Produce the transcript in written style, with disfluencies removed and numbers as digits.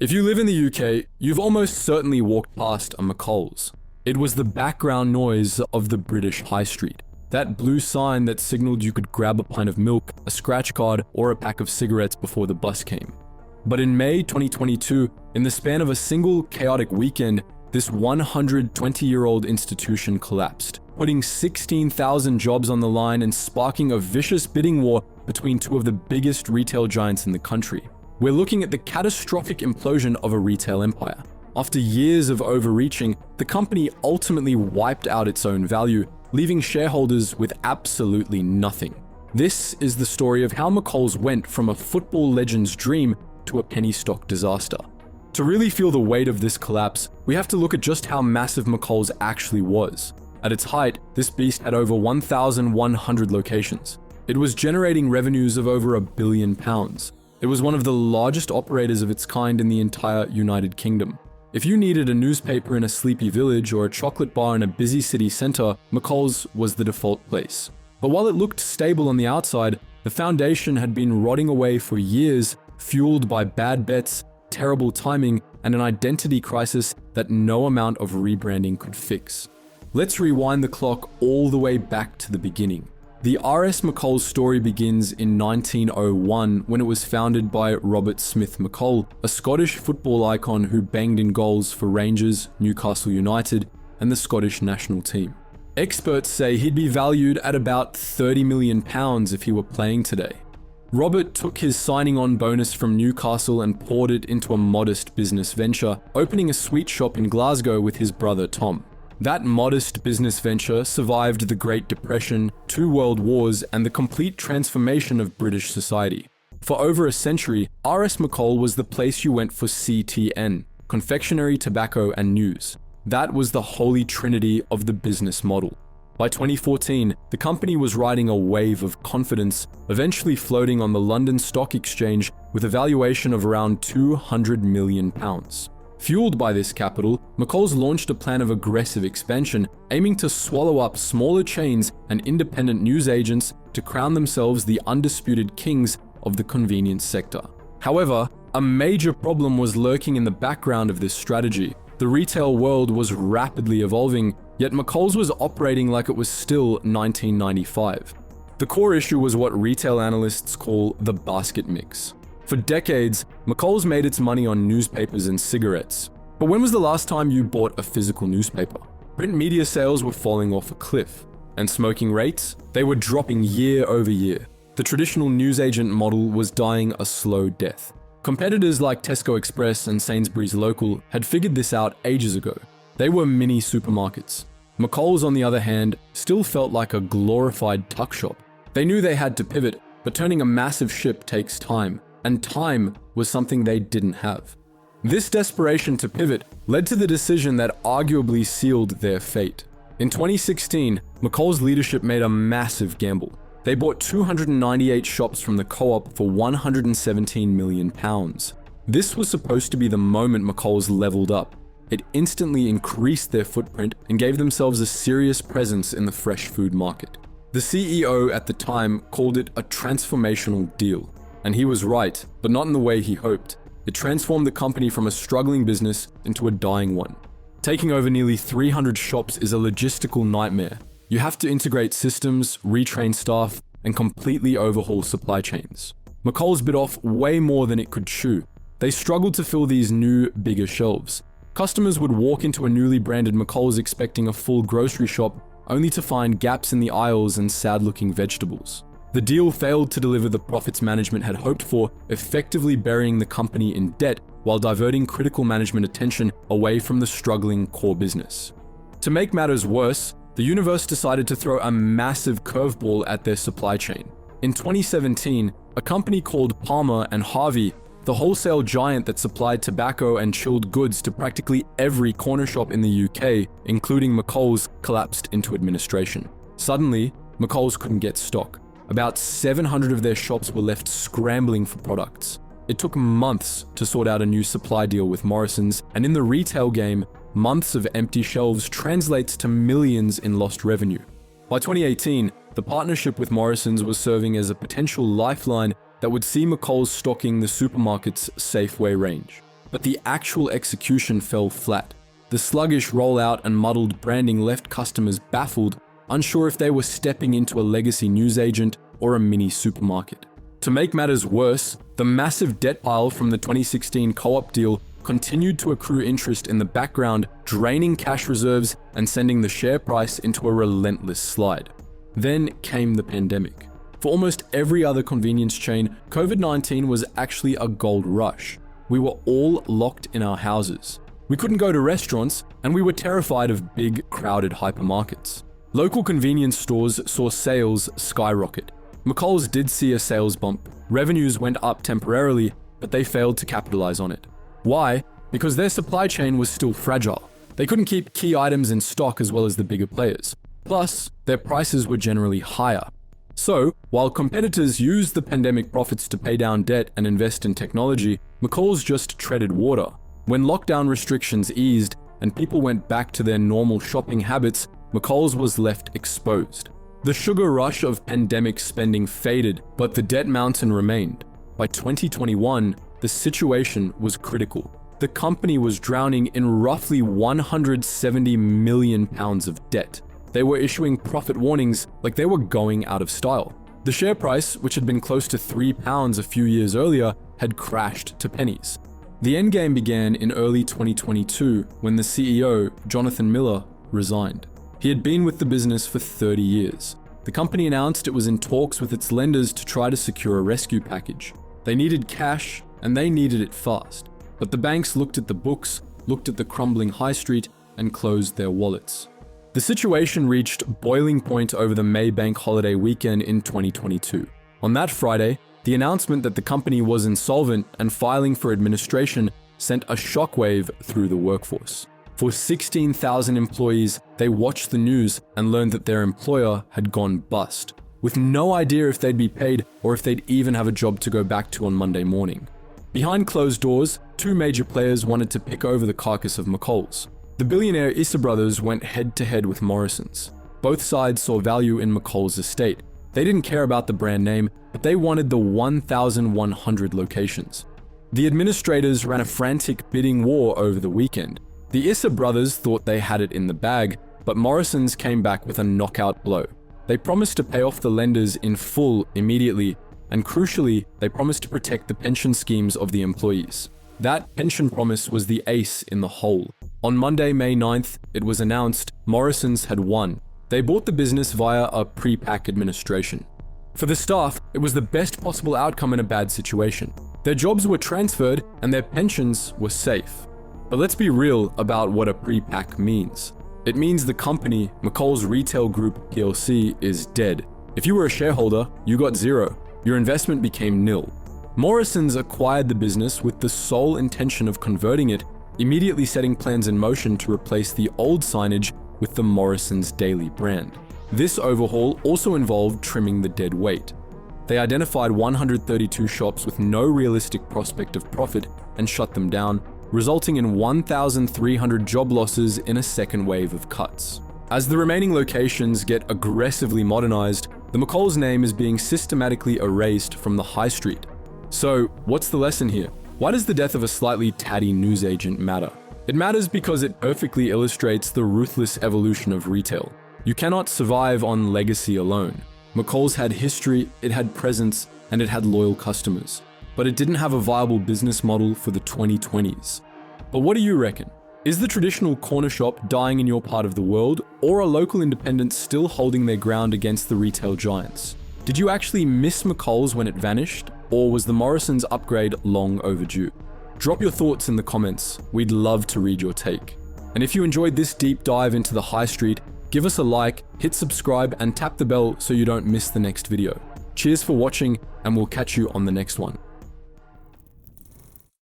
If you live in the UK, you've almost certainly walked past a McColl's. It was the background noise of the British High Street. That blue sign that signaled you could grab a pint of milk, a scratch card, or a pack of cigarettes before the bus came. But in May 2022, in the span of a single chaotic weekend, this 120-year-old institution collapsed, putting 16,000 jobs on the line and sparking a vicious bidding war between two of the biggest retail giants in the country. We're looking at the catastrophic implosion of a retail empire. After years of overreaching, the company ultimately wiped out its own value, leaving shareholders with absolutely nothing. This is the story of how McColl's went from a football legend's dream to a penny stock disaster. To really feel the weight of this collapse, we have to look at just how massive McColl's actually was. At its height, this beast had over 1,100 locations. It was generating revenues of over £1 billion. It was one of the largest operators of its kind in the entire United Kingdom. If you needed a newspaper in a sleepy village or a chocolate bar in a busy city centre, McColl's was the default place. But while it looked stable on the outside, the foundation had been rotting away for years, fueled by bad bets, terrible timing, and an identity crisis that no amount of rebranding could fix. Let's rewind the clock all the way back to the beginning. The R.S. McColl's story begins in 1901 when it was founded by Robert Smith McColl, a Scottish football icon who banged in goals for Rangers, Newcastle United, and the Scottish national team. Experts say he'd be valued at about £30 million if he were playing today. Robert took his signing-on bonus from Newcastle and poured it into a modest business venture, opening a sweet shop in Glasgow with his brother Tom. That modest business venture survived the Great Depression, 2 world wars, and the complete transformation of British society. For over a century, R.S. McColl was the place you went for CTN, confectionery, tobacco, and news. That was the holy trinity of the business model. By 2014, the company was riding a wave of confidence, eventually floating on the London Stock Exchange with a valuation of around £200 million. Fueled by this capital, McColl's launched a plan of aggressive expansion, aiming to swallow up smaller chains and independent news agents to crown themselves the undisputed kings of the convenience sector. However, a major problem was lurking in the background of this strategy. The retail world was rapidly evolving, yet McColl's was operating like it was still 1995. The core issue was what retail analysts call the basket mix. For decades, McColl's made its money on newspapers and cigarettes. But when was the last time you bought a physical newspaper? Print media sales were falling off a cliff. And smoking rates? They were dropping year over year. The traditional newsagent model was dying a slow death. Competitors like Tesco Express and Sainsbury's Local had figured this out ages ago. They were mini supermarkets. McColl's, on the other hand, still felt like a glorified tuck shop. They knew they had to pivot, but turning a massive ship takes time. And time was something they didn't have. This desperation to pivot led to the decision that arguably sealed their fate. In 2016, McColl's leadership made a massive gamble. They bought 298 shops from the Co-op for £117 million. This was supposed to be the moment McColl's leveled up. It instantly increased their footprint and gave themselves a serious presence in the fresh food market. The CEO at the time called it a transformational deal. And he was right, but not in the way he hoped. It transformed the company from a struggling business into a dying one. Taking over nearly 300 shops is a logistical nightmare. You have to integrate systems, retrain staff, and completely overhaul supply chains. McColl's bit off way more than it could chew. They struggled to fill these new, bigger shelves. Customers would walk into a newly branded McColl's expecting a full grocery shop, only to find gaps in the aisles and sad-looking vegetables. The deal failed to deliver the profits management had hoped for, effectively burying the company in debt while diverting critical management attention away from the struggling core business. To make matters worse, the universe decided to throw a massive curveball at their supply chain. In 2017, a company called Palmer and Harvey, the wholesale giant that supplied tobacco and chilled goods to practically every corner shop in the UK, including McColl's, collapsed into administration. Suddenly, McColl's couldn't get stock. About 700 of their shops were left scrambling for products. It took months to sort out a new supply deal with Morrison's, and in the retail game, months of empty shelves translates to millions in lost revenue. By 2018, the partnership with Morrison's was serving as a potential lifeline that would see McColl's stocking the supermarket's Safeway range. but the actual execution fell flat. The sluggish rollout and muddled branding left customers baffled, unsure if they were stepping into a legacy newsagent or a mini supermarket. To make matters worse, the massive debt pile from the 2016 co-op deal continued to accrue interest in the background, draining cash reserves and sending the share price into a relentless slide. Then came the pandemic. For almost every other convenience chain, COVID-19 was actually a gold rush. We were all locked in our houses. We couldn't go to restaurants, and we were terrified of big, crowded hypermarkets. Local convenience stores saw sales skyrocket. McColl's did see a sales bump. Revenues went up temporarily, but they failed to capitalize on it. Why? Because their supply chain was still fragile. They couldn't keep key items in stock as well as the bigger players. Plus, their prices were generally higher. So, while competitors used the pandemic profits to pay down debt and invest in technology, McColl's just treaded water. When lockdown restrictions eased and people went back to their normal shopping habits, McColl's was left exposed. The sugar rush of pandemic spending faded, but the debt mountain remained. By 2021, the situation was critical. The company was drowning in roughly £170 million of debt. They were issuing profit warnings like they were going out of style. The share price, which had been close to £3 a few years earlier, had crashed to pennies. The endgame began in early 2022 when the CEO, Jonathan Miller, resigned. He had been with the business for 30 years. The company announced it was in talks with its lenders to try to secure a rescue package. They needed cash, and they needed it fast. But the banks looked at the books, looked at the crumbling high street, and closed their wallets. The situation reached boiling point over the May Bank holiday weekend in 2022. On that Friday, the announcement that the company was insolvent and filing for administration sent a shockwave through the workforce. For 16,000 employees, they watched the news and learned that their employer had gone bust, with no idea if they'd be paid or if they'd even have a job to go back to on Monday morning. Behind closed doors, two major players wanted to pick over the carcass of McColl's. The billionaire Issa brothers went head-to-head with Morrison's. Both sides saw value in McColl's estate. They didn't care about the brand name, but they wanted the 1,100 locations. The administrators ran a frantic bidding war over the weekend. The Issa brothers thought they had it in the bag, but Morrison's came back with a knockout blow. They promised to pay off the lenders in full immediately, and crucially, they promised to protect the pension schemes of the employees. That pension promise was the ace in the hole. On Monday, May 9th, it was announced Morrison's had won. They bought the business via a pre-pack administration. For the staff, it was the best possible outcome in a bad situation. Their jobs were transferred and their pensions were safe. But let's be real about what a pre-pack means. It means the company, McColl's Retail Group plc, is dead. If you were a shareholder, you got zero. Your investment became nil. Morrison's acquired the business with the sole intention of converting it, immediately setting plans in motion to replace the old signage with the Morrison's Daily brand. This overhaul also involved trimming the dead weight. They identified 132 shops with no realistic prospect of profit and shut them down, resulting in 1,300 job losses in a second wave of cuts. As the remaining locations get aggressively modernized, the McColl's name is being systematically erased from the high street. So, what's the lesson here? Why does the death of a slightly tatty newsagent matter? It matters because it perfectly illustrates the ruthless evolution of retail. You cannot survive on legacy alone. McColl's had history, it had presence, and it had loyal customers. But it didn't have a viable business model for the 2020s. But what do you reckon? Is the traditional corner shop dying in your part of the world, or are local independents still holding their ground against the retail giants? Did you actually miss McColl's when it vanished, or was the Morrison's upgrade long overdue? Drop your thoughts in the comments, we'd love to read your take. And if you enjoyed this deep dive into the high street, give us a like, hit subscribe, and tap the bell so you don't miss the next video. Cheers for watching, and we'll catch you on the next one.